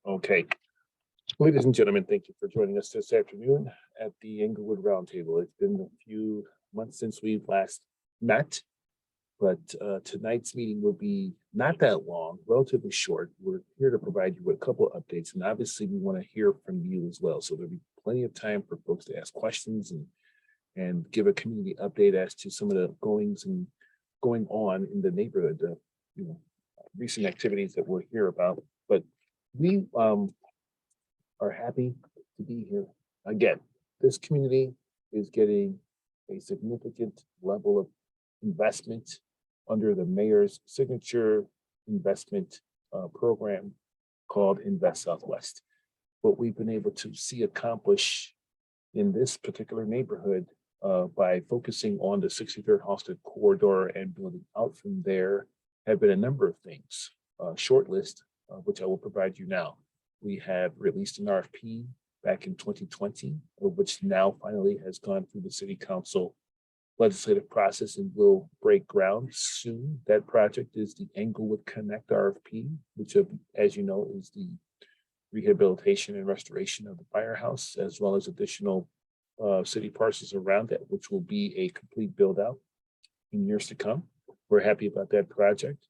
Okay, ladies and gentlemen, thank you for joining us this afternoon at the Englewood Roundtable. It's been a few months since we've last met, but tonight's meeting will be not that long, relatively short. We're here to provide you with a couple of updates, and obviously we want to hear from you as well. So there'll be plenty of time for folks to ask questions and give a community update as to some of the goings and going on in the neighborhood, recent activities that we'll hear about. But we are happy to be here. Again, this community is getting a significant level of investment under the mayor's signature investment program called Invest Southwest. What we've been able to see accomplish in this particular neighborhood by focusing on the 63rd Halsted corridor and building out from there have been a number of things. Short list, which I will provide you now. We have released an RFP back in 2020, which now finally has gone through the city council legislative process and will break ground soon. That project is the Englewood Connect RFP, which, as you know, is the rehabilitation and restoration of the firehouse, as well as additional city parcels around it, which will be a complete build out in years to come. We're happy about that project.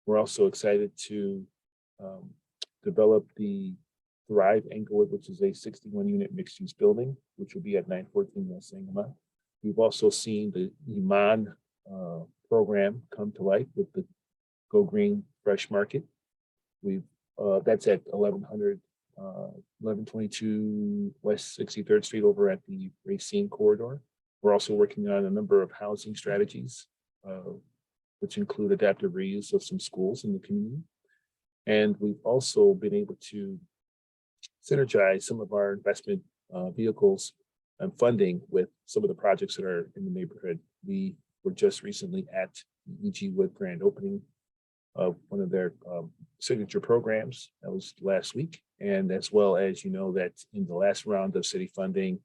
We're also excited to develop the Thrive Englewood, which is a 61 unit mixed use building, which will be at 914 West Sangamon. We've also seen the Iman program come to life with the Go Green Fresh Market. That's at 1122 West 63rd Street over at the Racine corridor. We're also working on a number of housing strategies, which include adaptive reuse of some schools in the community. And we've also been able to synergize some of our investment vehicles and funding with some of the projects that are in the neighborhood. We were just recently at the E.G. Wood grand opening of one of their signature programs. That was last week. And as well as, that in the last round of city funding,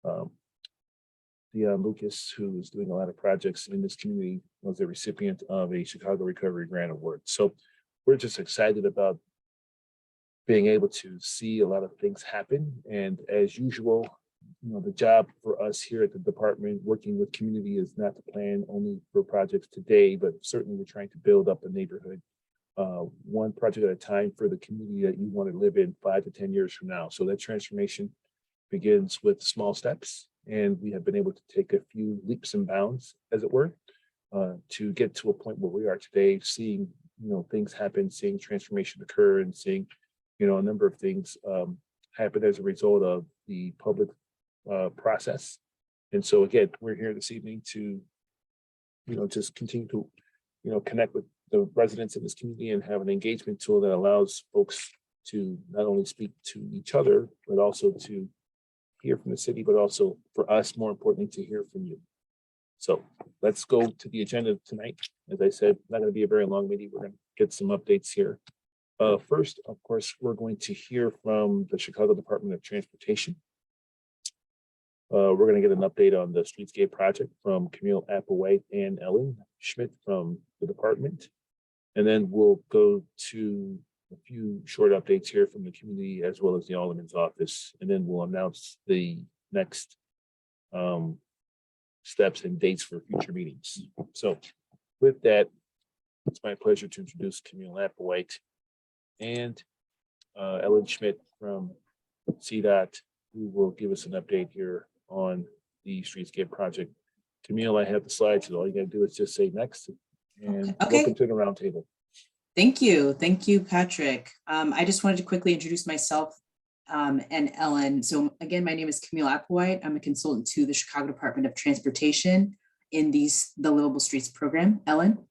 Dion Lucas, who is doing a lot of projects in this community, was a recipient of a Chicago Recovery Grant Award. So we're just excited about being able to see a lot of things happen. And as usual, the job for us here at the department working with community is not to plan only for projects today, but certainly we're trying to build up a neighborhood one project at a time for the community that you want to live in 5 to 10 years from now. So that transformation begins with small steps, and we have been able to take a few leaps and bounds, as it were, to get to a point where we are today, seeing things happen, seeing transformation occur, and seeing a number of things happen as a result of the public process. And so again, we're here this evening to just continue to connect with the residents in this community and have an engagement tool that allows folks to not only speak to each other, but also to hear from the city, but also for us, more importantly, to hear from you. So let's go to the agenda tonight. As I said, not going to be a very long meeting. We're going to get some updates here. First, of course, we're going to hear from the Chicago Department of Transportation. We're going to get an update on the Streetscape project from Camille Applewhite and Ellen Schmidt from the department. And then we'll go to a few short updates here from the community as well as the Alderman's office. And then we'll announce the next steps and dates for future meetings. So with that, it's my pleasure to introduce Camille Applewhite and Ellen Schmidt from CDOT, who will give us an update here on the Streetscape project. Camille, I have the slides, and all you gotta do is just say next. And welcome to the roundtable. Thank you, Patrick. I just wanted to quickly introduce myself and Ellen. So again, my name is Camille Applewhite. I'm a consultant to the Chicago Department of Transportation in the Livable Streets program. Ellen.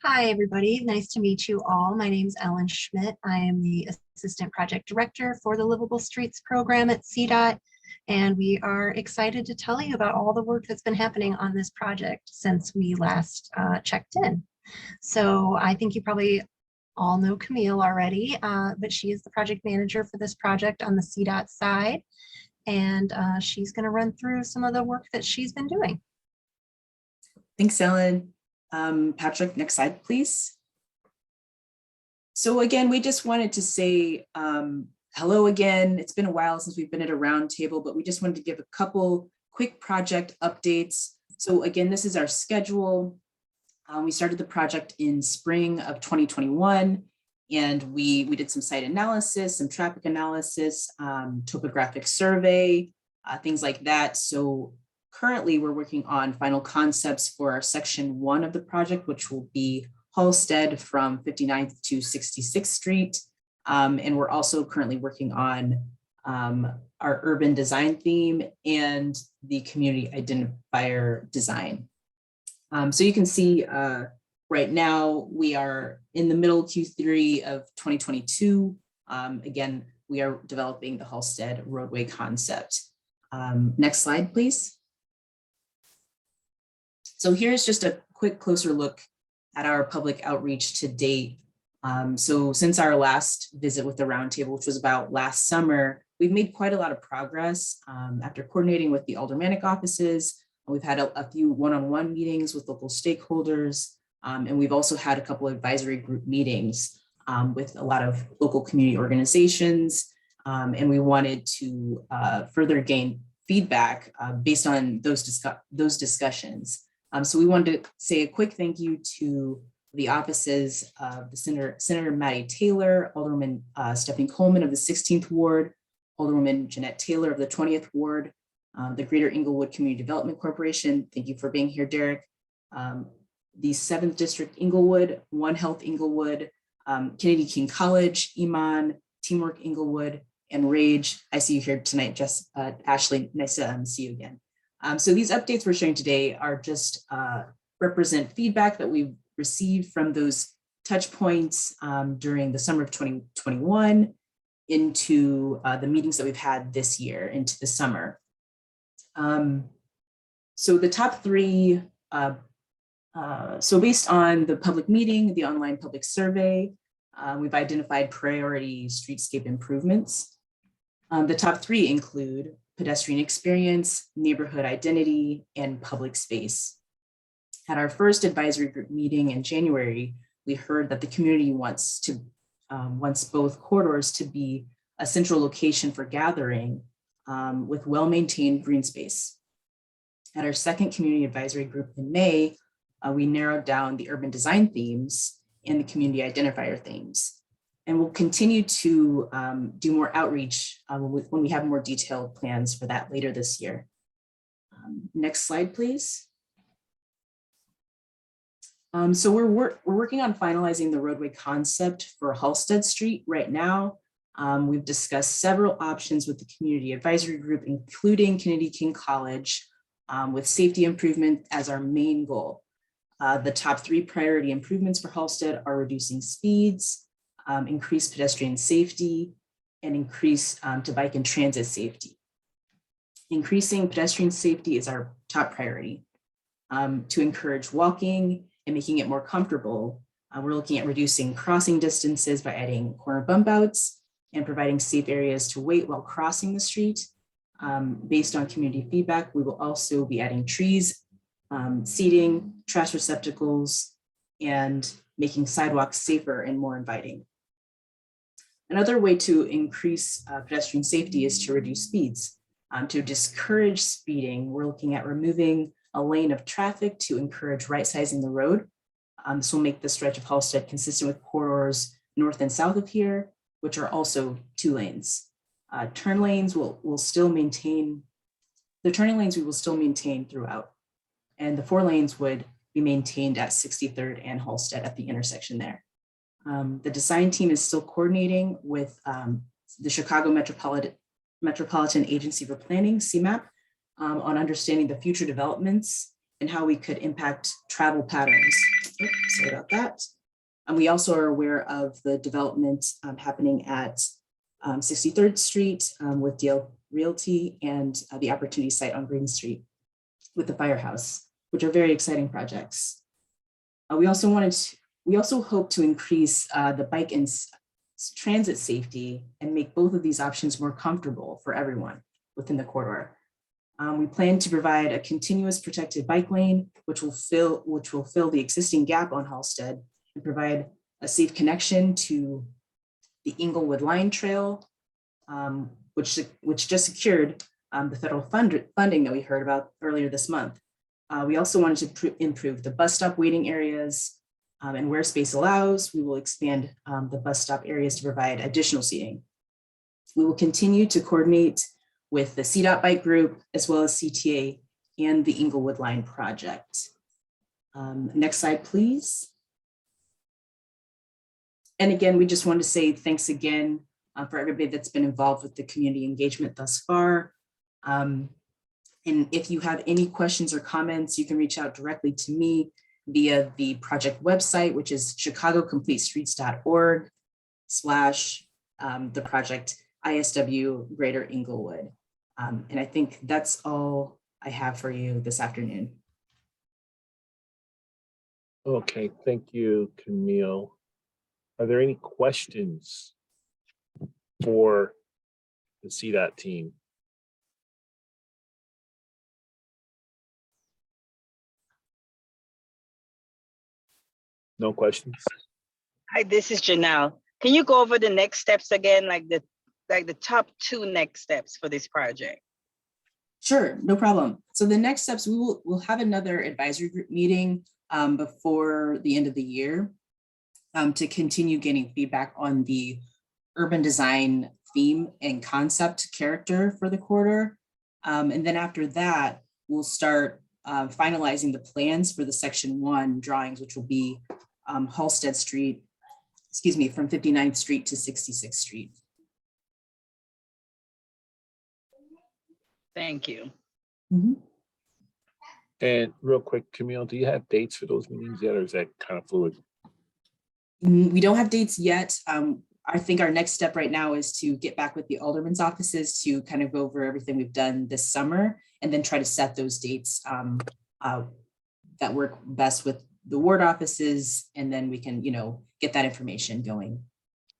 Hi, everybody. Nice to meet you all. My name is Ellen Schmidt. I am the Assistant Project Director for the Livable Streets program at CDOT, and we are excited to tell you about all the work that's been happening on this project since we last checked in. So I think you probably all know Camille already, but she is the project manager for this project on the CDOT side, and she's going to run through some of the work that she's been doing. Thanks, Ellen. Patrick, next slide, please. So again, we just wanted to say hello again. It's been a while since we've been at a roundtable, but we just wanted to give a couple quick project updates. So again, this is our schedule. We started the project in spring of 2021, and we did some site analysis, some traffic analysis, topographic survey, things like that. So currently we're working on final concepts for our section 1 of the project, which will be Halsted from 59th to 66th Street. And we're also currently working on our urban design theme and the community identifier design. So you can see right now we are in the middle Q3 of 2022. Again, we are developing the Halsted roadway concept. Next slide, please. So here's just a quick closer look at our public outreach to date. So since our last visit with the roundtable, which was about last summer, we've made quite a lot of progress. After coordinating with the aldermanic offices, we've had a few one-on-one meetings with local stakeholders, and we've also had a couple of advisory group meetings with a lot of local community organizations, and we wanted to further gain feedback based on those discussions. So we wanted to say a quick thank you to the offices of the Senator Maddie Taylor, Alderwoman Stephanie Coleman of the 16th Ward, Alderwoman Jeanette Taylor of the 20th Ward, the Greater Englewood Community Development Corporation. Thank you for being here, Derek. The 7th District Englewood, One Health Englewood, Kennedy King College, Iman, Teamwork Englewood, and Rage. I see you here tonight, Ashley. Nice to see you again. So these updates we're sharing today are just represent feedback that we've received from those touch points during the summer of 2021 into the meetings that we've had this year into the summer. So the top 3, so based on the public meeting, the online public survey, we've identified priority streetscape improvements. The top 3 include pedestrian experience, neighborhood identity, and public space. At our first advisory group meeting in January, we heard that the community wants both corridors to be a central location for gathering with well-maintained green space. At our second community advisory group in May, we narrowed down the urban design themes and the community identifier themes. And we'll continue to do more outreach when we have more detailed plans for that later this year. Next slide, please. So we're working on finalizing the roadway concept for Halsted Street right now. We've discussed several options with the community advisory group, including Kennedy King College, with safety improvement as our main goal. The top 3 priority improvements for Halsted are reducing speeds, increase pedestrian safety, and increase to bike and transit safety. Increasing pedestrian safety is our top priority. To encourage walking and making it more comfortable, we're looking at reducing crossing distances by adding corner bump outs and providing safe areas to wait while crossing the street. Based on community feedback, we will also be adding trees, seating, trash receptacles, and making sidewalks safer and more inviting. Another way to increase pedestrian safety is to reduce speeds. To discourage speeding, we're looking at removing a lane of traffic to encourage right-sizing the road. This will make the stretch of Halsted consistent with corridors north and south of here, which are also 2 lanes. Turn lanes will still maintain, the turning lanes we will still maintain throughout. And the 4 lanes would be maintained at 63rd and Halsted at the intersection there. The design team is still coordinating with the Chicago Metropolitan Agency for Planning, CMAP, on understanding the future developments and how we could impact travel patterns. Oops, sorry about that. And we also are aware of the development happening at 63rd Street with DL Realty and the Opportunity Site on Green Street with the firehouse, which are very exciting projects. We also hope to increase the bike and transit safety and make both of these options more comfortable for everyone within the corridor. We plan to provide a continuous protected bike lane, which will fill the existing gap on Halsted and provide a safe connection to the Englewood Line Trail, which just secured the federal funding that we heard about earlier this month. We also wanted to improve the bus stop waiting areas, and where space allows, we will expand the bus stop areas to provide additional seating. We will continue to coordinate with the CDOT Bike Group, as well as CTA and the Englewood Line project. Next slide, please. And again, we just want to say thanks again for everybody that's been involved with the community engagement thus far. And if you have any questions or comments, you can reach out directly to me via the project website, which is chicagocompletestreets.org/the project ISW Greater Englewood. And I think that's all I have for you this afternoon. Okay, thank you, Camille. Are there any questions for the CDOT team? No questions? Hi, this is Janelle. Can you go over the next steps again, like the top 2 next steps for this project? Sure, no problem. So the next steps, we'll have another advisory group meeting before the end of the year to continue getting feedback on the urban design theme and concept character for the corridor. And then after that, we'll start finalizing the plans for the section 1 drawings, which will be Halsted Street, from 59th Street to 66th Street. Thank you. Mm-hmm. And real quick, Camille, do you have dates for those meetings yet, or is that kind of fluid? We don't have dates yet. I think our next step right now is to get back with the alderman's offices to kind of go over everything we've done this summer, and then try to set those dates that work best with the ward offices, and then we can, get that information going.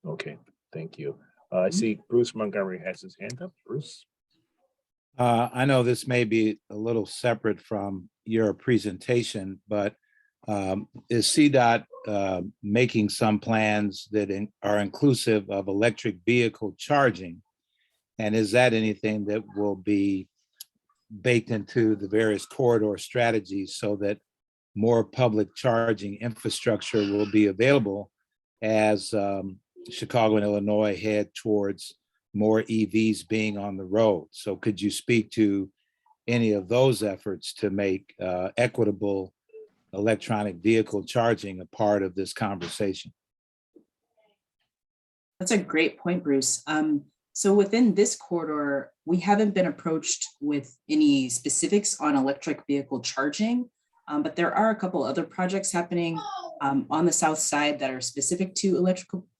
Okay, thank you. I see Bruce Montgomery has his hand up. Bruce? I know this may be a little separate from your presentation, but is CDOT making some plans that are inclusive of electric vehicle charging? And is that anything that will be baked into the various corridor strategies so that more public charging infrastructure will be available as Chicago and Illinois head towards more EVs being on the road? So could you speak to any of those efforts to make equitable electronic vehicle charging a part of this conversation? That's a great point, Bruce. So within this corridor, we haven't been approached with any specifics on electric vehicle charging, but there are a couple other projects happening on the south side that are specific to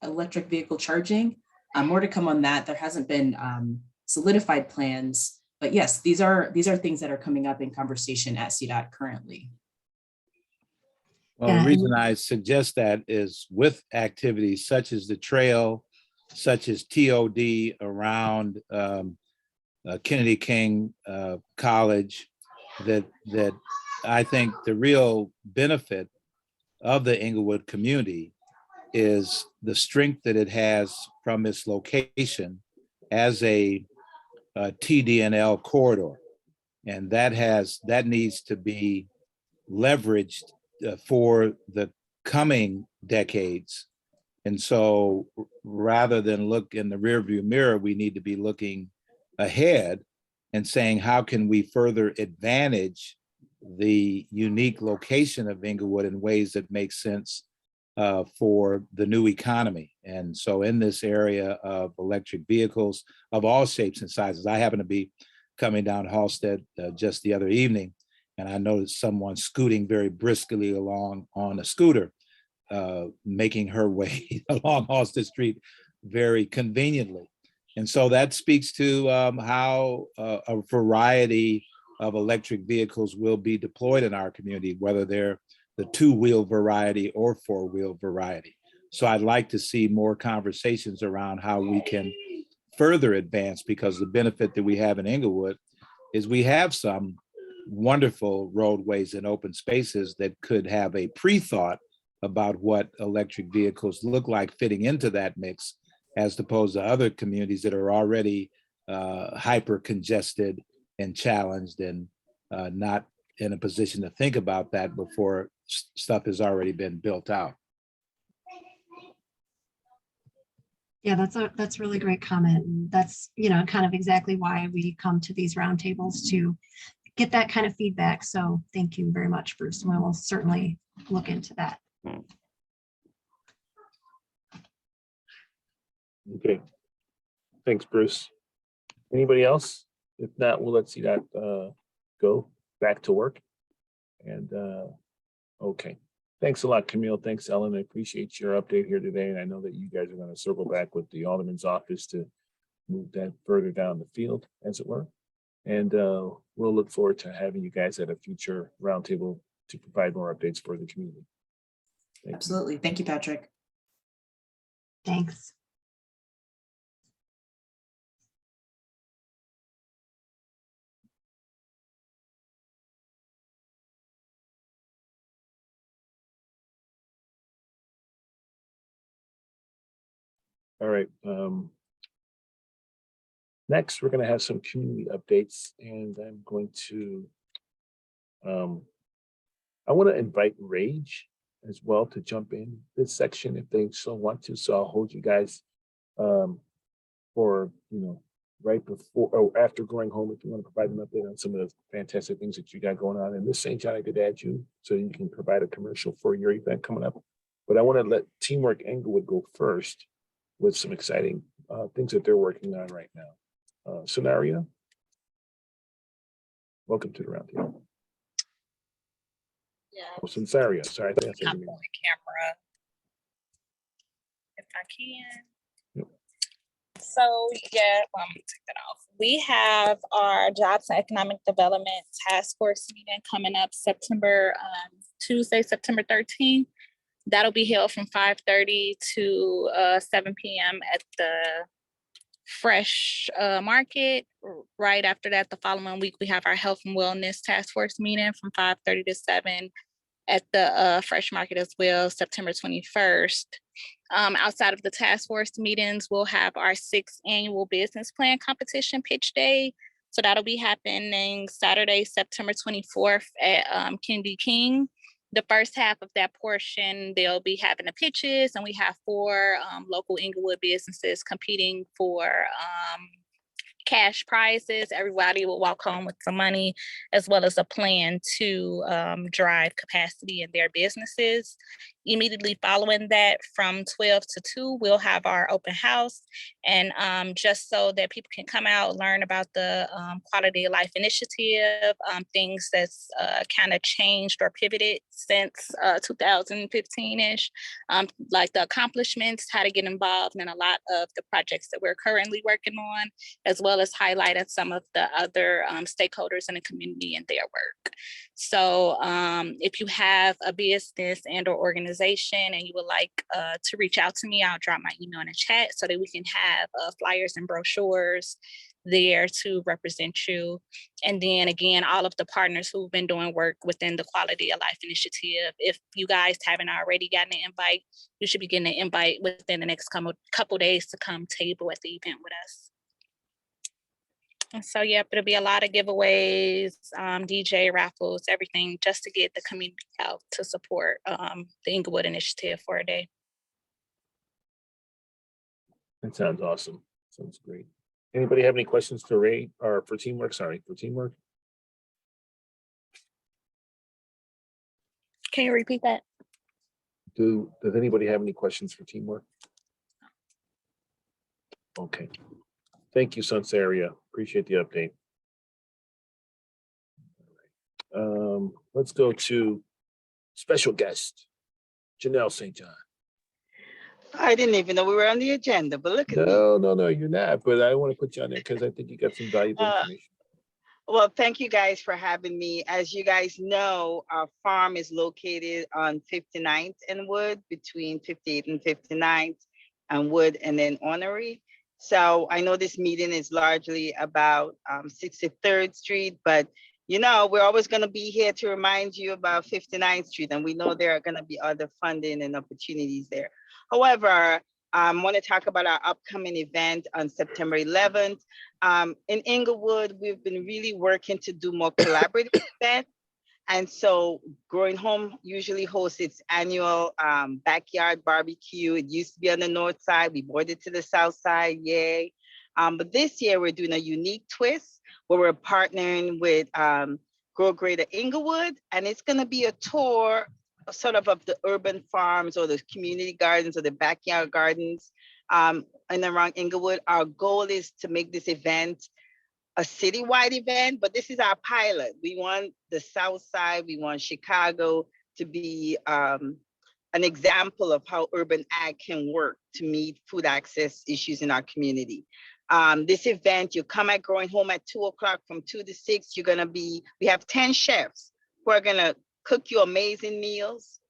electric vehicle charging. More to come on that. There hasn't been solidified plans, but yes, these are things that are coming up in conversation at CDOT currently. Well, the reason I suggest that is with activities such as the trail, such as TOD around Kennedy King College, that I think the real benefit of the Englewood community is the strength that it has from its location as a TD&L corridor. And that needs to be leveraged for the coming decades. And so rather than look in the rearview mirror, we need to be looking ahead and saying, how can we further advantage the unique location of Englewood in ways that make sense for the new economy? And so in this area of electric vehicles of all shapes and sizes, I happen to be coming down Halsted just the other evening, and I noticed someone scooting very briskly along on a scooter, making her way along Halsted Street very conveniently. And so that speaks to how a variety of electric vehicles will be deployed in our community, whether they're the 2-wheel variety or 4-wheel variety. So I'd like to see more conversations around how we can further advance, because the benefit that we have in Englewood is we have some wonderful roadways and open spaces that could have a pre-thought about what electric vehicles look like fitting into that mix, as opposed to other communities that are already hyper congested and challenged and not in a position to think about that before stuff has already been built out. Yeah, that's a really great comment. And that's, kind of exactly why we come to these roundtables, to get that kind of feedback. So thank you very much, Bruce. We will certainly look into that. Okay. Thanks, Bruce. Anybody else? If not, we'll let CDOT go back to work. And okay. Thanks a lot, Camille. Thanks, Ellen. I appreciate your update here today. And I know that you guys are going to circle back with the Alderman's office to move that further down the field, as it were. And we'll look forward to having you guys at a future roundtable to provide more updates for the community. Thank Absolutely. Thank you, Patrick. Thanks. All right. Next, we're going to have some community updates, and I'm going to, I want to invite Rage as well to jump in this section if they so want to. So I'll hold you guys for, right before or after going home, if you want to provide an update on some of the fantastic things that you got going on. And Miss St. John, I did add you so you can provide a commercial for your event coming up. But I want to let Teamwork Englewood go first with some exciting things that they're working on right now. Scenario, welcome to the roundtable. Yeah. Oh, Scenario, sorry. I think I said Hop your on name. camera if I can. Yep. So yeah, well, I'm gonna take that off. We have our Jobs and Economic Development Task Force meeting coming up Tuesday, September 13th. That'll be held from 5:30 to 7 p.m. at the Fresh Market. Right after that, the following week, we have our Health and Wellness Task Force meeting from 5:30 to 7 at the Fresh Market as well, September 21st. Outside of the task force meetings, we'll have our 6th annual business plan competition pitch day. So that'll be happening Saturday, September 24th at Kennedy King. The first half of that portion, they'll be having the pitches, and we have 4 local Englewood businesses competing for cash prizes. Everybody will walk home with some money, as well as a plan to drive capacity in their businesses. Immediately following that, from 12 to 2, we'll have our open house. And just so that people can come out, learn about the Quality of Life Initiative, things that's kind of changed or pivoted since 2015-ish, like the accomplishments, how to get involved in a lot of the projects that we're currently working on, as well as highlighting some of the other stakeholders in the community and their work. So if you have a business and or organization and you would like to reach out to me, I'll drop my email in the chat so that we can have flyers and brochures there to represent you. And then again, all of the partners who've been doing work within the Quality of Life Initiative, if you guys haven't already gotten an invite, you should be getting an invite within the next couple days to come table at the event with us. And so, yep, it'll be a lot of giveaways, DJ raffles, everything, just to get the community out to support the Englewood initiative for a day. That sounds awesome. Sounds great. Anybody have any questions for Ray or for Teamwork? Sorry, for Teamwork. Can you repeat that? Does anybody have any questions for Teamwork? Okay. Thank you, Sunsaria. Appreciate the update. Let's go to special guest, Janelle St. John. I didn't even know we were on the agenda, but look at me. No, you're not. But I want to put you on there because I think you got some valuable information. Well, thank you guys for having me. As you guys know, our farm is located on 59th and Wood, between 58th and 59th and Wood and then Ornery. So I know this meeting is largely about 63rd Street, but you know, we're always going to be here to remind you about 59th Street, and we know there are going to be other funding and opportunities there. However, I want to talk about our upcoming event on September 11th. In Englewood, we've been really working to do more collaborative events. And so Growing Home usually hosts its annual backyard barbecue. It used to be on the north side. We moved it to the south side, yay. But this year we're doing a unique twist where we're partnering with Grow Greater Englewood, and it's gonna be a tour sort of the urban farms or the community gardens or the backyard gardens and around Englewood. Our goal is to make this event a citywide event, but this is our pilot. We want the South Side, we want Chicago to be an example of how urban ag can work to meet food access issues in our community. This event, you come at Growing Home at 2 o'clock from 2 to 6, we have 10 chefs who are gonna cook you amazing meals.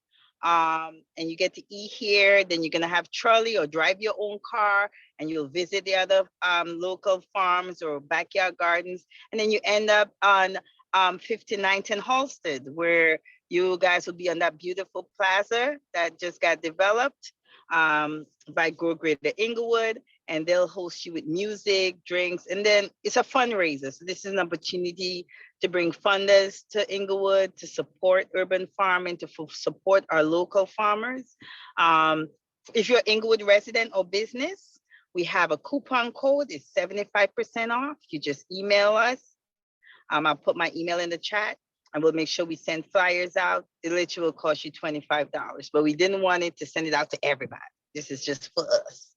And you get to eat here, then you're gonna have trolley or drive your own car, and you'll visit the other local farms or backyard gardens. And then you end up on 59th and Halsted, where you guys will be on that beautiful plaza that just got developed by Grow Greater Englewood, and they'll host you with music, drinks, and then it's a fundraiser. So this is an opportunity to bring funders to Englewood to support urban farming, to support our local farmers. If you're an Englewood resident or business, we have a coupon code. It's 75% off. You just email us. I'll put my email in the chat, and we'll make sure we send flyers out. It literally will cost you $25, but we didn't want it to send it out to everybody. This is just for us.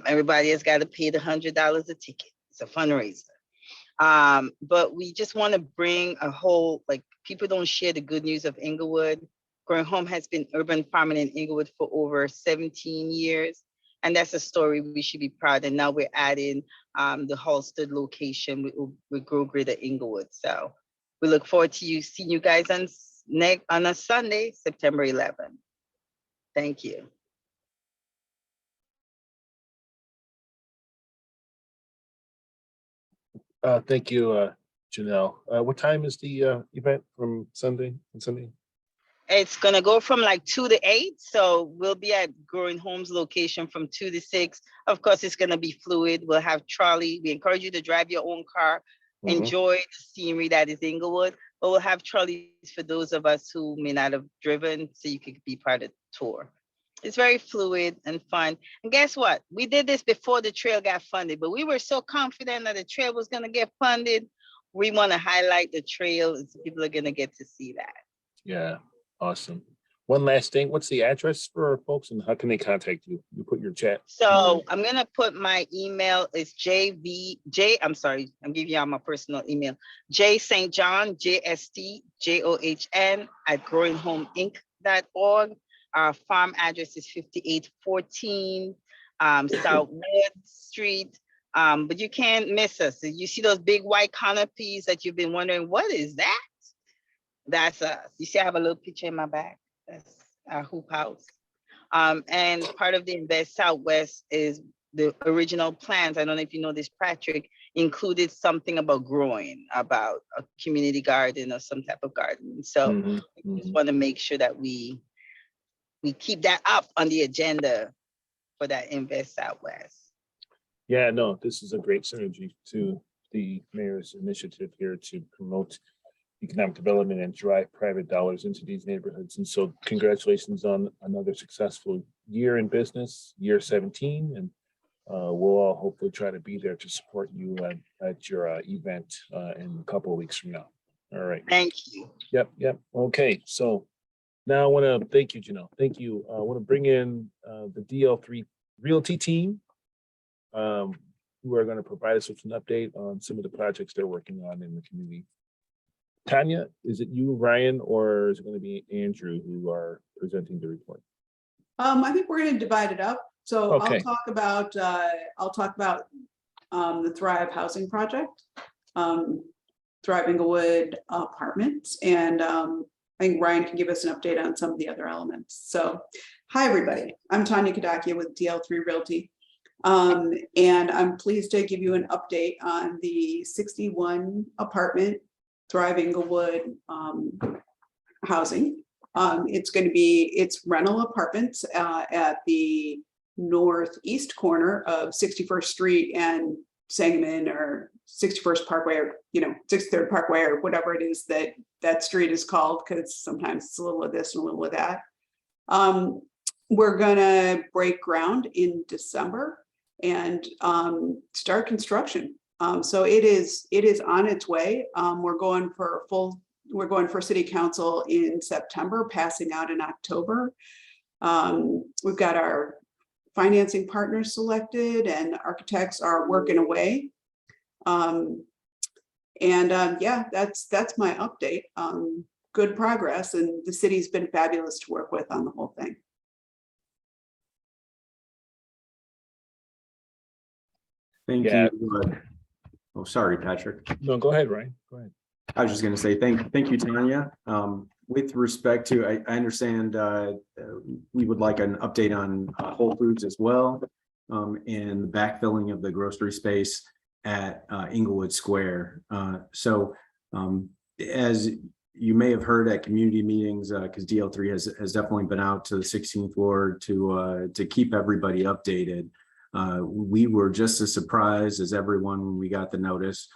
Everybody has got to pay the $100 a ticket. It's a fundraiser. But we just want to bring a whole, like, people don't share the good news of Englewood. Growing Home has been urban farming in Englewood for over 17 years. And that's a story we should be proud. And now we're adding the Halsted location with Grow Greater Englewood. So we look forward to seeing you guys on a Sunday, September 11th. Thank you. Thank you, Janelle. What time is the event from Sunday and Sunday? It's gonna go from like 2 to 8. So we'll be at Growing Home's location from 2 to 6. Of course, it's gonna be fluid. We'll have trolley. We encourage you to drive your own car, enjoy the scenery that is Englewood, but we'll have trolleys for those of us who may not have driven, so you could be part of the tour. It's very fluid and fun. And guess what? We did this before the trail got funded, but we were so confident that the trail was gonna get funded. We wanna highlight the trail, and so people are gonna get to see that. Yeah, awesome. One last thing, what's the address for folks and how can they contact you? You put your chat. So I'm gonna put my email. It's I'm giving y'all my personal email. J St. John, JSTJOHN @growinghomeinc.org. Our farm address is 5814 South Wood Street. But you can't miss us. You see those big white canopies that you've been wondering, what is that? That's us. You see, I have a little picture in my back. That's our hoop house. And part of the Invest Southwest is the original plans. I don't know if you know this, Patrick, included something about growing, about a community garden or some type of garden. So we just want to make sure that we keep that up on the agenda for that Invest Southwest. Yeah, no, this is a great synergy to the mayor's initiative here to promote economic development and drive private dollars into these neighborhoods. And so congratulations on another successful year in business, year 17. And we'll all hopefully try to be there to support you at your event in a couple of weeks from now. All right. Thank you. Yep. Okay, so now I want to thank you, Janelle. Thank you. I want to bring in the DL3 Realty team who are going to provide us with an update on some of the projects they're working on in the community. Tanya, is it you, Ryan, or is it going to be Andrew who are presenting the report? I think we're going to divide it up. So Okay. I'll talk about the Thrive Housing Project, Thrive Englewood Apartments, and I think Ryan can give us an update on some of the other elements. So, hi everybody, I'm Tanya Kadakia with DL3 Realty, and I'm pleased to give you an update on the 61 apartment Thrive Englewood housing. It's rental apartments at the northeast corner of 61st Street and Sangamon, or 61st Parkway, or 63rd Parkway, or whatever it is that street is called, because sometimes it's a little of this and a little of that. We're gonna break ground in December and start construction. So it is on its way. We're going for city council in September, passing out in October. We've got our financing partners selected and architects are working away. Yeah, that's my update. Good progress, and the city's been fabulous to work with on the whole thing. Thank Yeah. you. Oh, sorry, Patrick. No, go ahead, Ryan. Go ahead. I was just going to say thank you, Tanya. With respect to, I understand we would like an update on Whole Foods as well, and the backfilling of the grocery space at Englewood Square. As you may have heard at community meetings, because DL3 has definitely been out to the 16th Ward to keep everybody updated. We were just as surprised as everyone when we got the notice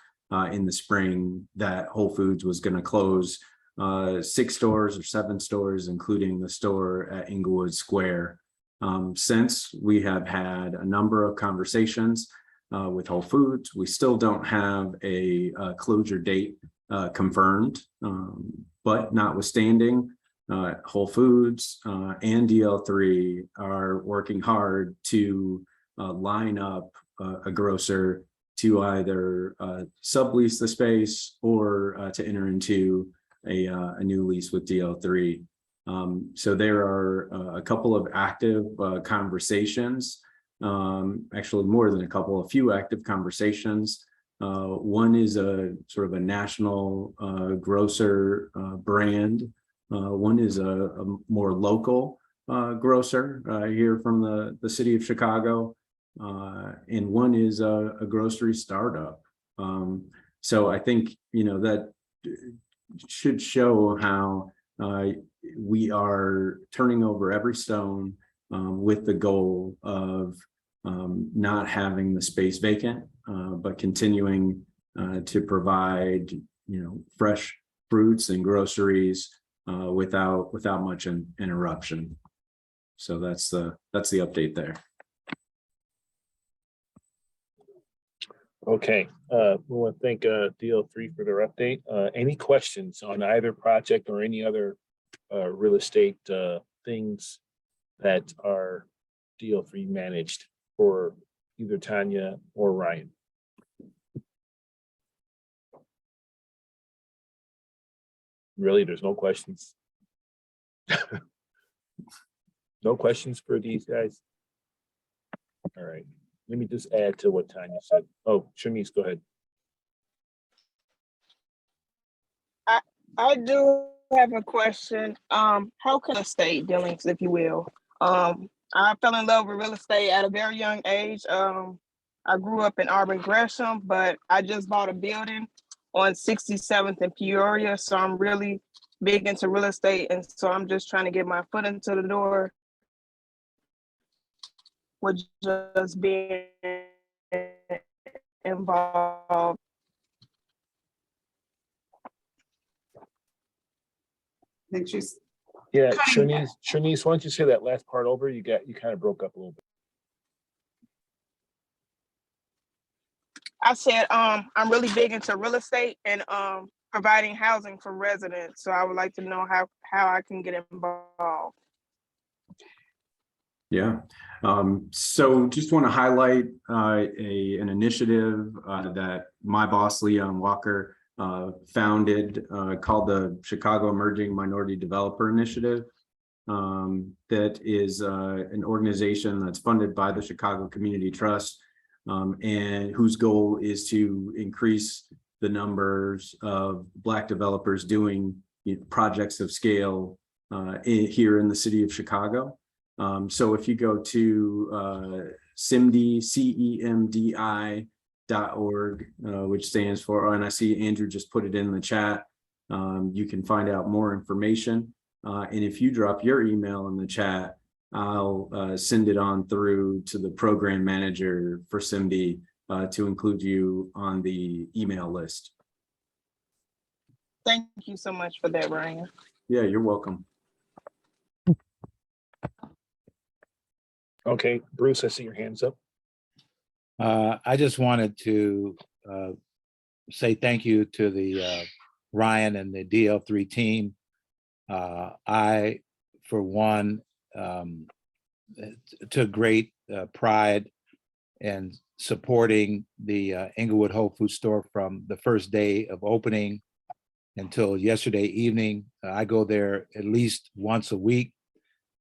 in the spring that Whole Foods was going to close 6 stores or 7 stores, including the store at Englewood Square. Since we have had a number of conversations with Whole Foods, we still don't have a closure date confirmed, but notwithstanding, Whole Foods and DL3 are working hard to line up a grocer to either sublease the space or to enter into a new lease with DL3. So there are a couple of active conversations, actually more than a few active conversations. One is a sort of a national grocer brand. One is a more local grocer here from the city of Chicago. And one is a grocery startup. So I think, that should show how we are turning over every stone with the goal of not having the space vacant, but continuing to provide, fresh fruits and groceries without much interruption. So that's the update there. Okay, we want to thank DL3 for their update. Any questions on either project or any other real estate things that are DL3 managed for either Tanya or Ryan? Really, there's no questions? No questions for these guys? All right. Let me just add to what Tanya said. Oh, Shanice, go ahead. I do have a question. How can estate dealings, if you will? I fell in love with real estate at a very young age. I grew up in Auburn Gresham, but I just bought a building on 67th and Peoria. So I'm really big into real estate. And so I'm just trying to get my foot into the door with just being involved. I think she's. Yeah, Shanice, why don't you say that last part over? You kind of broke up a little bit. I said, I'm really big into real estate and providing housing for residents. So I would like to know how I can get involved. Yeah. So just want to highlight an initiative that my boss, Leon Walker, founded called the Chicago Emerging Minority Developer Initiative. That is an organization that's funded by the Chicago Community Trust, and whose goal is to increase the numbers of Black developers doing projects of scale here in the city of Chicago. So if you go to CEMDI, which stands for, and I see Andrew just put it in the chat. You can find out more information. And if you drop your email in the chat, I'll send it on through to the program manager for SIMD to include you on the email list. Thank you so much for that, Ryan. Yeah, you're welcome. Okay, Bruce, I see your hands up. I just wanted to say thank you to the Ryan and the DL3 team. I, for one, took great pride in supporting the Englewood Whole Food store from the first day of opening until yesterday evening. I go there at least once a week.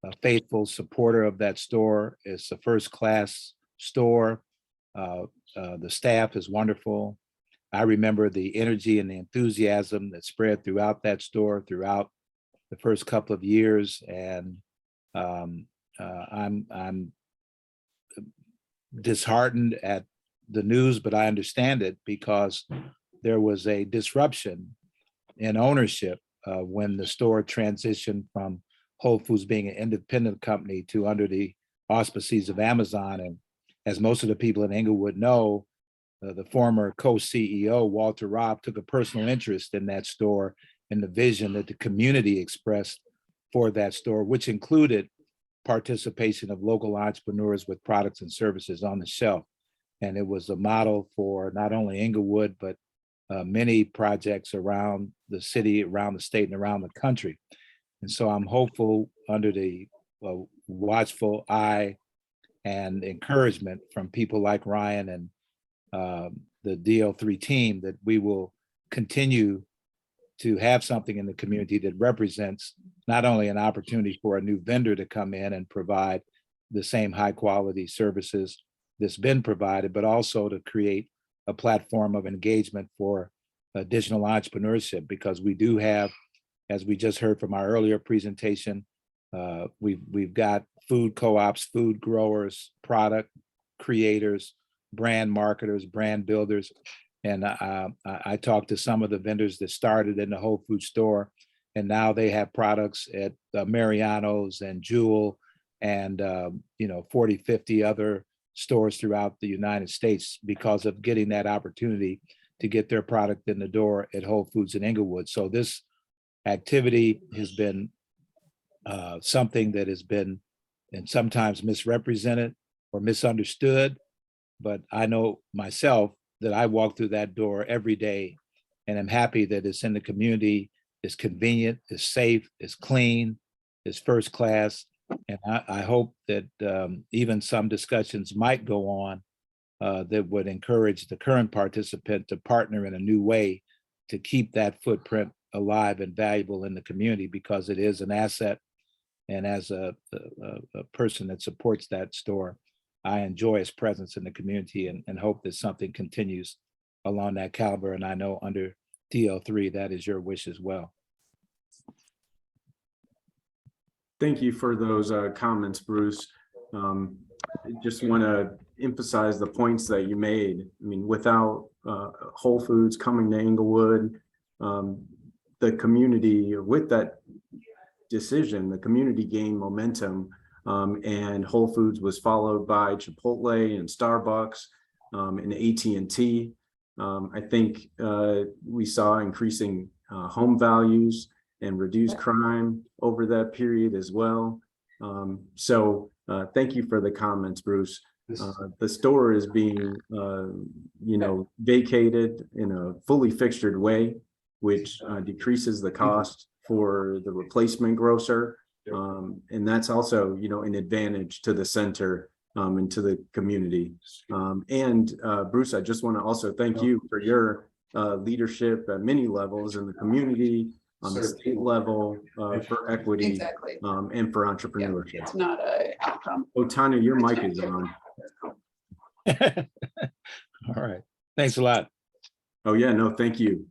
A faithful supporter of that store. It's a first-class store. The staff is wonderful. I remember the energy and the enthusiasm that spread throughout that store throughout the first couple of years, and I'm disheartened at the news, but I understand it because there was a disruption in ownership when the store transitioned from Whole Foods being an independent company to under the auspices of Amazon. And as most of the people in Englewood know, the former co-CEO, Walter Robb, took a personal interest in that store and the vision that the community expressed for that store, which included participation of local entrepreneurs with products and services on the shelf. And it was a model for not only Englewood, but many projects around the city, around the state, and around the country. And so I'm hopeful, under the watchful eye and encouragement from people like Ryan and the DL3 team, that we will continue to have something in the community that represents not only an opportunity for a new vendor to come in and provide the same high quality services that's been provided, but also to create a platform of engagement for additional entrepreneurship, because we do have, as we just heard from our earlier presentation, we've got food co-ops, food growers, product creators, brand marketers, brand builders. And I talked to some of the vendors that started in the Whole Food store, and now they have products at Mariano's and Jewel and 40, 50 other stores throughout the United States because of getting that opportunity to get their product in the door at Whole Foods in Englewood. So this activity has been something that has been and sometimes misrepresented or misunderstood. But I know myself that I walk through that door every day, and I'm happy that it's in the community, it's convenient, it's safe, it's clean, it's first class. And I hope that even some discussions might go on that would encourage the current participant to partner in a new way to keep that footprint alive and valuable in the community, because it is an asset. And as a person that supports that store, I enjoy its presence in the community and hope that something continues along that caliber. And I know under DL3, that is your wish as well. Thank you for those comments, Bruce. I just want to emphasize the points that you made. I mean, without Whole Foods coming to Englewood, the community, with that decision, the community gained momentum, and Whole Foods was followed by Chipotle and Starbucks and AT&T. I think we saw increasing home values and reduced crime over that period as well. So thank you for the comments, Bruce. The store is being, vacated in a fully fixtured way, which decreases the cost for the replacement grocer. And that's also, an advantage to the center and to the community. Bruce, I just want to also thank you for your leadership at many levels in the community, on the state level, for equity, Exactly. and for entrepreneurship. It's not an outcome. Oh, Tanya, your mic is on. All right. Thanks a lot. Oh, yeah, no, thank you.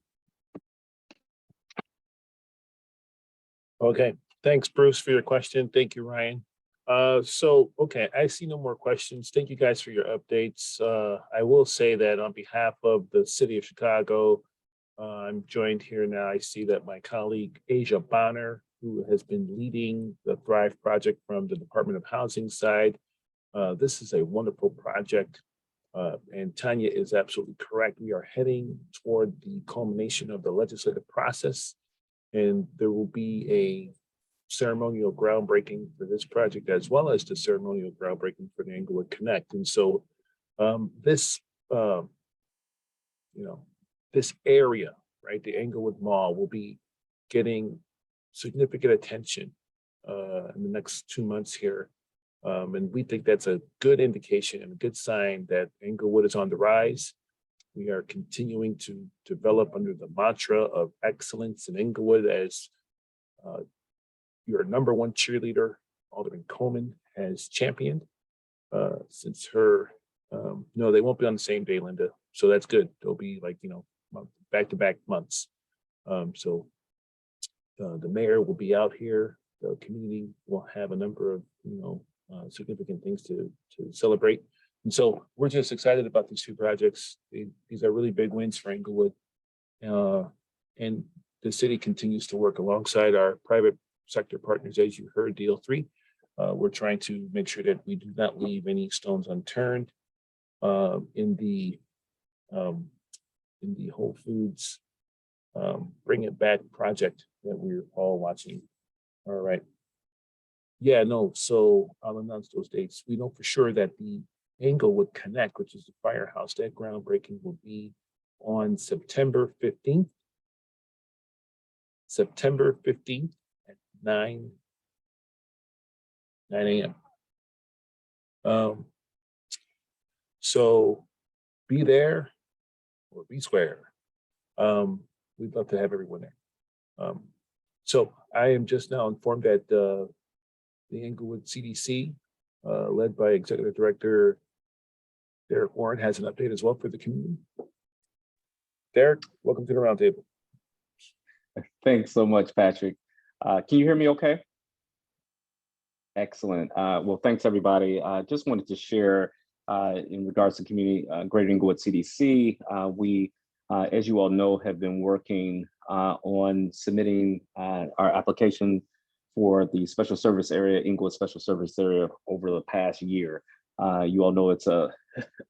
Okay, thanks, Bruce, for your question. Thank you, Ryan. Okay, I see no more questions. Thank you guys for your updates. I will say that on behalf of the city of Chicago, I'm joined here now. I see that my colleague Asia Bonner, who has been leading the Thrive project from the Department of Housing side. This is a wonderful project. And Tanya is absolutely correct. We are heading toward the culmination of the legislative process, and there will be a ceremonial groundbreaking for this project, as well as the ceremonial groundbreaking for the Englewood Connect. And so this, this area, right, the Englewood Mall, will be getting significant attention in the next 2 months here. And we think that's a good indication and a good sign that Englewood is on the rise. We are continuing to develop under the mantra of excellence in Englewood, as your #1 cheerleader, Alderman Coleman, has championed since her, no, they won't be on the same day, Linda. So that's good. They'll be like, back-to-back months. So the mayor will be out here. The community will have a number of, significant things to celebrate. And so we're just excited about these 2 projects. These are really big wins for Englewood. And the city continues to work alongside our private sector partners, as you heard, DL3. We're trying to make sure that we do not leave any stones unturned in the Whole Foods Bring It Back project that we're all watching. All right. Yeah, no, so I'll announce those dates. We know for sure that the Englewood Connect, which is the firehouse, that groundbreaking will be on September 15th. September 15th at 9 a.m. So be there or be square. We'd love to have everyone there. So I am just now informed that the Englewood CDC, led by Executive Director Derek Warren, has an update as well for the community. Derek, welcome to the roundtable. Thanks so much, Patrick. Can you hear me okay? Excellent. Well, thanks, everybody. Just wanted to share in regards to community, Greater Englewood CDC. We, as you all know, have been working on submitting our application for the special service area, Englewood Special Service Area, over the past year. You all know it's a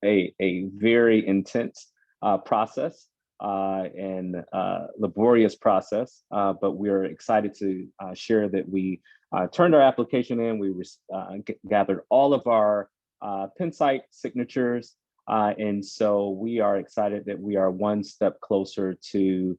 very intense process and laborious process, but we're excited to share that we turned our application in. We gathered all of our pin site signatures, and so we are excited that we are one step closer to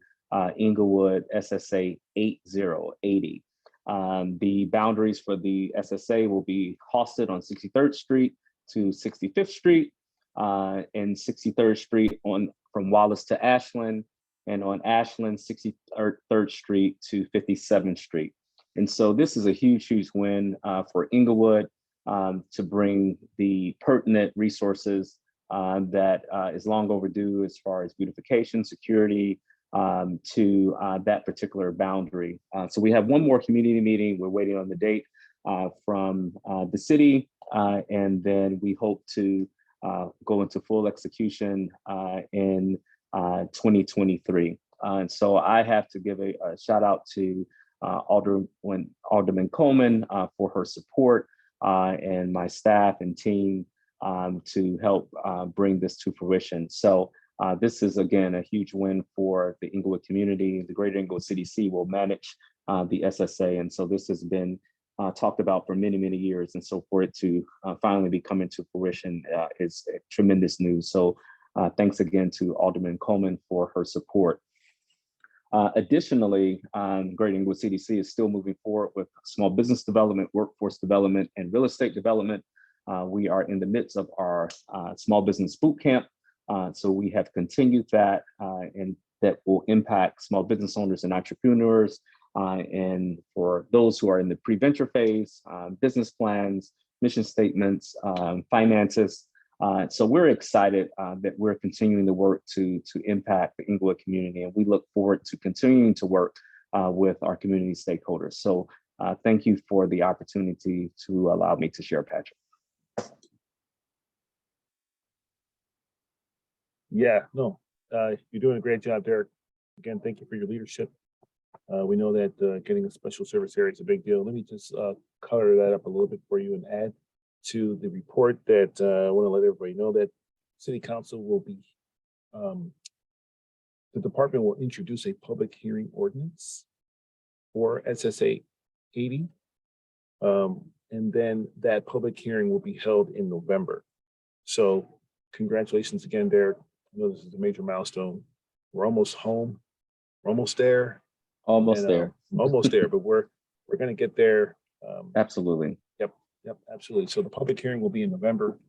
Englewood SSA 8080. The boundaries for the SSA will be hosted on 63rd Street to 65th Street, and 63rd Street from Wallace to Ashland, and on Ashland, 63rd Street to 57th Street. And so this is a huge, huge win for Englewood to bring the pertinent resources that is long overdue as far as beautification, security, to that particular boundary. So we have one more community meeting. We're waiting on the date from the city, and then we hope to go into full execution in 2023. And so I have to give a shout out to Alderman Coleman for her support, and my staff and team to help bring this to fruition. So this is, again, a huge win for the Englewood community. The Greater Englewood CDC will manage the SSA. And so this has been talked about for many, many years. And so for it to finally be coming to fruition is tremendous news. So thanks again to Alderman Coleman for her support. Additionally, Greater Englewood CDC is still moving forward with small business development, workforce development, and real estate development. We are in the midst of our small business boot camp. So we have continued that, and that will impact small business owners and entrepreneurs. And for those who are in the pre-venture phase, business plans, mission statements, finances. So we're excited that we're continuing to work to impact the Englewood community, and we look forward to continuing to work with our community stakeholders. So Thank you for the opportunity to allow me to share, Patrick. Yeah, no, you're doing a great job, Derek. Again, thank you for your leadership. We know that getting a special service area is a big deal. Let me just color that up a little bit for you and add to the report that I want to let everybody know that City Council will be, the department will introduce a public hearing ordinance for SSA 80. And then that public hearing will be held in November. So congratulations again, Derek. I know this is a major milestone. We're almost home. We're almost there. Almost there. Almost there, but we're going to get there. Absolutely. Yep, absolutely. So the public hearing will be in November.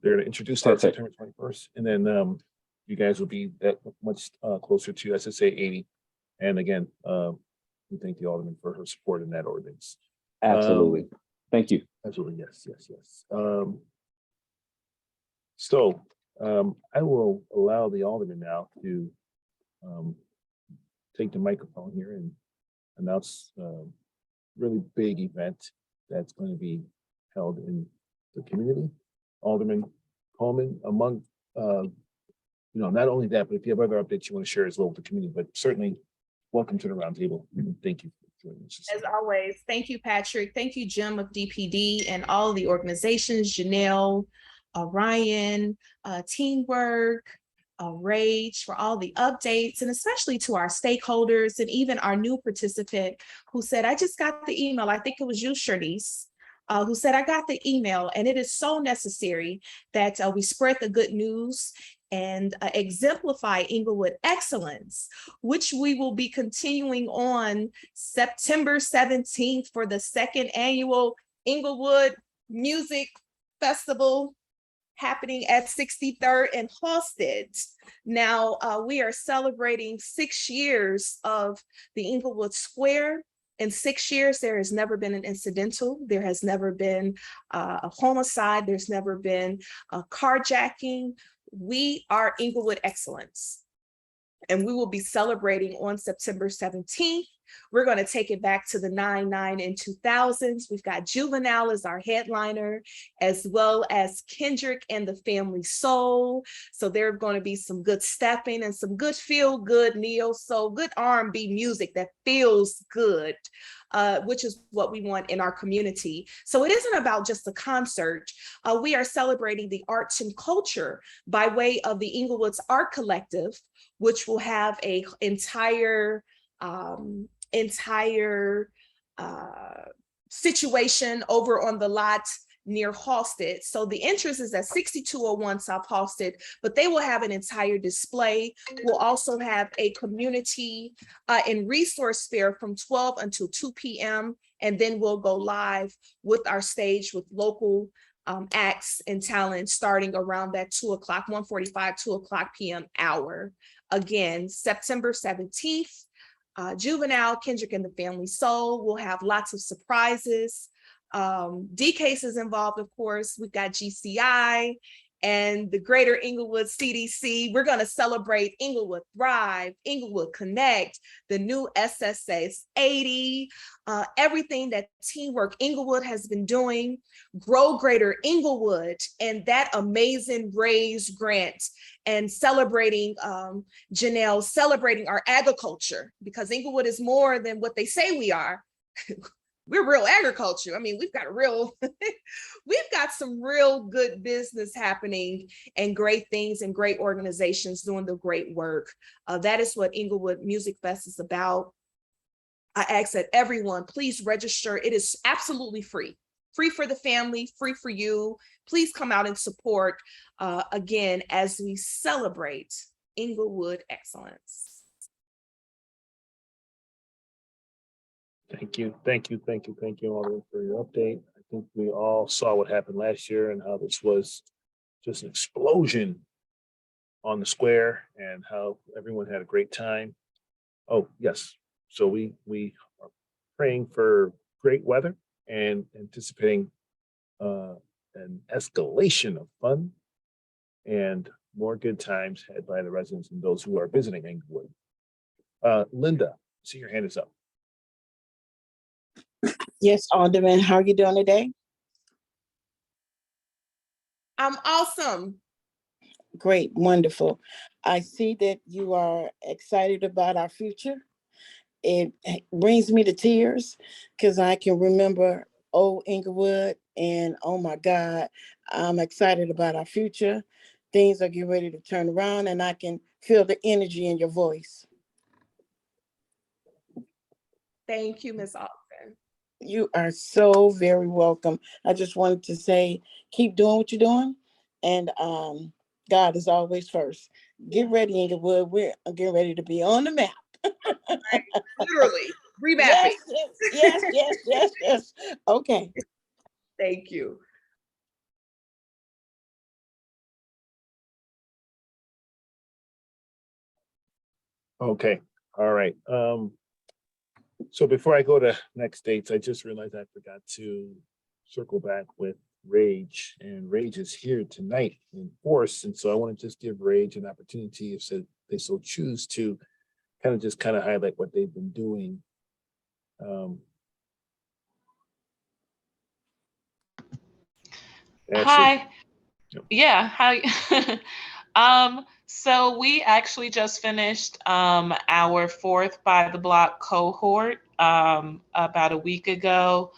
They're going to introduce that September 21st, and then you guys will be that much closer to SSA 80. And again, we thank the Alderman for her support in that ordinance. Absolutely. Thank you. Absolutely, yes. So I will allow the Alderman now to take the microphone here and announce a really big event that's going to be held in the community. Alderman Coleman, among not only that, but if you have other updates you want to share as well with the community, but certainly welcome to the roundtable. Thank you for joining us. As always, thank you, Patrick. Thank you, Jim of DPD and all the organizations, Janelle, Ryan, Teamwork, Rage, for all the updates, and especially to our stakeholders and even our new participant who said, I just got the email. I think it was you, Shirlise, who said, I got the email. And it is so necessary that we spread the good news and exemplify Englewood excellence, which we will be continuing on September 17th for the second annual Englewood Music Festival happening at 63rd and Halsted. Now, we are celebrating 6 years of the Englewood Square. In 6 years, there has never been an incidental. There has never been a homicide. There's never been a carjacking. We are Englewood excellence. And we will be celebrating on September 17th. We're going to take it back to the 99 and 2000s. We've got Juvenile as our headliner, as well as Kendrick and the Family Soul. So there are going to be some good stepping and some good feel good neo soul, good R&B music that feels good, which is what we want in our community. So it isn't about just a concert. We are celebrating the arts and culture by way of the Englewood's Art Collective, which will have a entire situation over on the lot near Halsted. So the entrance is at 6201 South Halsted, but they will have an entire display. We'll also have a community and resource fair from 12 until 2 p.m. And then we'll go live with our stage with local acts and talent starting around that 2 o'clock, 1:45, 2 o'clock p.m. hour. Again, September 17th. Juvenile, Kendrick and the Family Soul. We'll have lots of surprises. D-Case is involved, of course. We've got GCI and the Greater Englewood CDC. We're going to celebrate Englewood Thrive, Englewood Connect, the new SSA 80, everything that Teamwork Englewood has been doing, Grow Greater Englewood, and that amazing Raise grant, and celebrating, Janelle, celebrating our agriculture, because Englewood is more than what they say we are. We're real agriculture. I mean, we've got some real good business happening and great things and great organizations doing the great work. That is what Englewood Music Fest is about. I ask that everyone, please register. It is absolutely free. Free for the family, free for you. Please come out and support, again, as we celebrate Englewood excellence. Thank you, Alderman, for your update. I think we all saw what happened last year and how this was just an explosion on the square and how everyone had a great time. Oh, yes. So we are praying for great weather and anticipating an escalation of fun and more good times had by the residents and those who are visiting Englewood. Linda, I see your hand is up. Yes, Alderman, how are you doing today? I'm awesome. Great, wonderful. I see that you are excited about our future. It brings me to tears because I can remember old Englewood, and oh my God, I'm excited about our future. Things are getting ready to turn around, and I can feel the energy in your voice. Thank you, Ms. Austin. You are so very welcome. I just wanted to say, keep doing what you're doing, and God is always first. Get ready, Englewood. We're getting ready to be on the map. Literally, Yes, revamping. yes. Okay. Thank you. Okay, all right. So before I go to next dates, I just realized I forgot to circle back with Rage, and Rage is here tonight in force. And so I want to just give Rage an opportunity if they so choose to kind of highlight what they've been doing. Ashley. Hi. Yep. Yeah, hi. So we actually just finished our fourth by the block cohort about a week ago.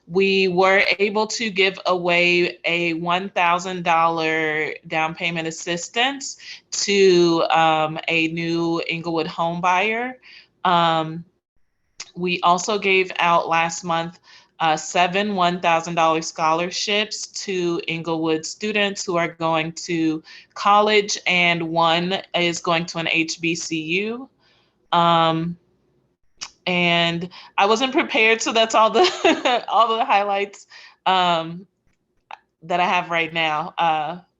We were able to give away a $1,000 down payment assistance to a new Englewood home buyer. We also gave out last month 7 $1,000 scholarships to Englewood students who are going to college, and one is going to an HBCU. And I wasn't prepared, so that's all the all the highlights that I have right now.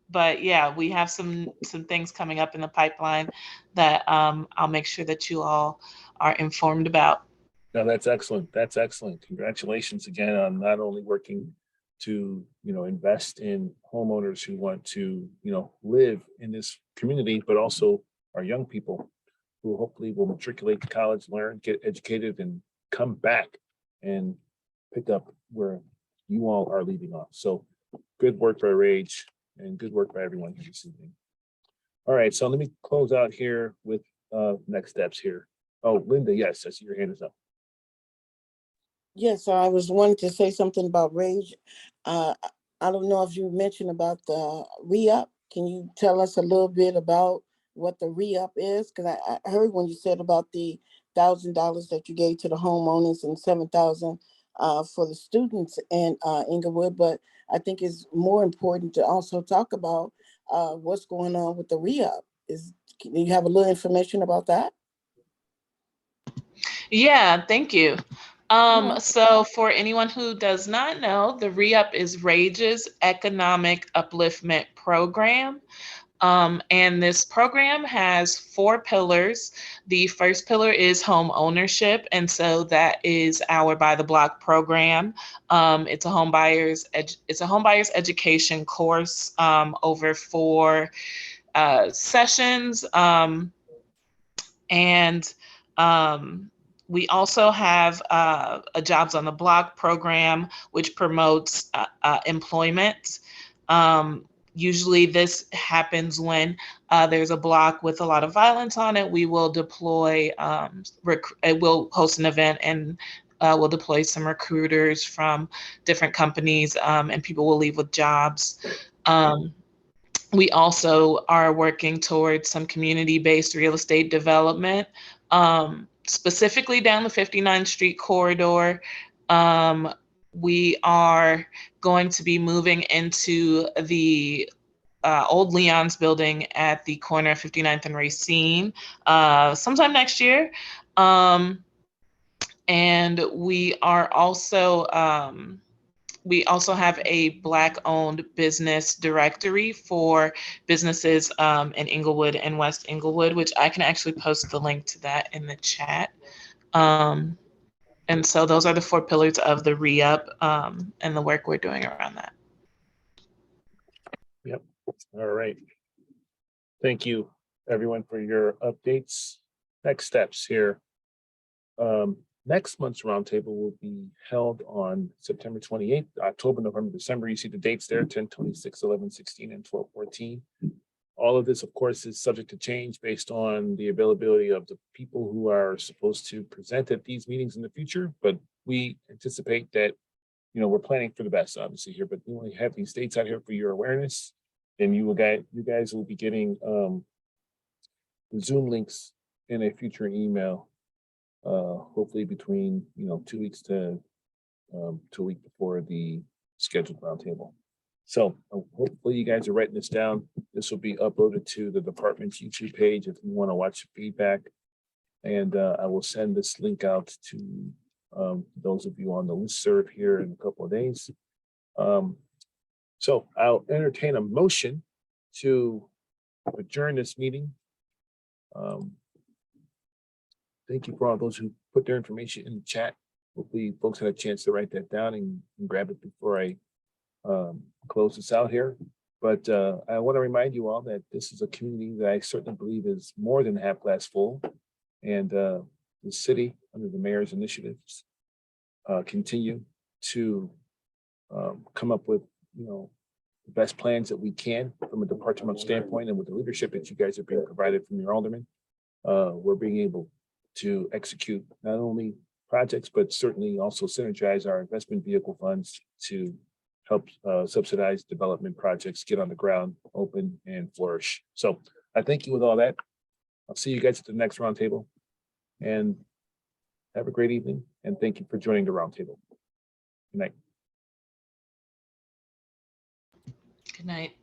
But yeah, we have some things coming up in the pipeline that I'll make sure that you all are informed about. No, that's excellent. That's excellent. Congratulations again on not only working to, invest in homeowners who want to, live in this community, but also our young people who hopefully will matriculate to college, learn, get educated, and come back and pick up where you all are leaving off. So good work by Rage and good work by everyone here this evening. All right, so let me close out here with next steps here. Oh, Linda, yes, I see your hand is up. Yes, I was wanting to say something about Rage. I don't know if you mentioned about the re-up. Can you tell us a little bit about what the re-up is? Because I heard when you said about the $1,000 that you gave to the homeowners and 7,000 for the students in Englewood, but I think it's more important to also talk about what's going on with the re-up. Can you have a little information about that? Yeah, thank you. So for anyone who does not know, the Re-Up is Rage's economic upliftment program. And this program has 4 pillars. The first pillar is home ownership. And so that is our By the Block program. It's a home buyer's education course over 4 sessions. And we also have a Jobs on the Block program, which promotes employment. Usually this happens when there's a block with a lot of violence on it. We will deploy, we'll host an event, and we'll deploy some recruiters from different companies, and people will leave with jobs. We also are working towards some community-based real estate development, specifically down the 59th Street corridor. We are going to be moving into the old Leon's building at the corner of 59th and Racine sometime next year. And we also have a Black-owned business directory for businesses in Englewood and West Englewood, which I can actually post the link to that in the chat. And so those are the 4 pillars of the Re-Up and the work we're doing around that. Yep. All right. Thank you, everyone, for your updates. Next steps here. Next month's roundtable will be held on September 28th, October, November, December. You see the dates there, 10, 26, 11, 16, and 12, 14. All of this, of course, is subject to change based on the availability of the people who are supposed to present at these meetings in the future. But we anticipate that, you know, we're planning for the best, obviously, here, but we only have these dates out here for your awareness. And you guys will be getting the Zoom links in a future email, hopefully between, you know, 2 weeks to a week before the scheduled roundtable. So hopefully you guys are writing this down. This will be uploaded to the department's YouTube page if you want to watch feedback. And I will send this link out to those of you on the listserv here in a couple of days. So I'll entertain a motion to adjourn this meeting. Thank you for all those who put their information in the chat. Hopefully folks had a chance to write that down and grab it before I close this out here. But I want to remind you all that this is a community that I certainly believe is more than half glass full. And the city, under the mayor's initiatives, continue to come up with, you know, the best plans that we can from a departmental standpoint, and with the leadership that you guys are being provided from your aldermen, we're being able to execute not only projects, but certainly also synergize our investment vehicle funds to help subsidize development projects, get on the ground, open and flourish. So I thank you with all that. I'll see you guys at the next roundtable, and have a great evening. And thank you for joining the roundtable. Good night. Good night.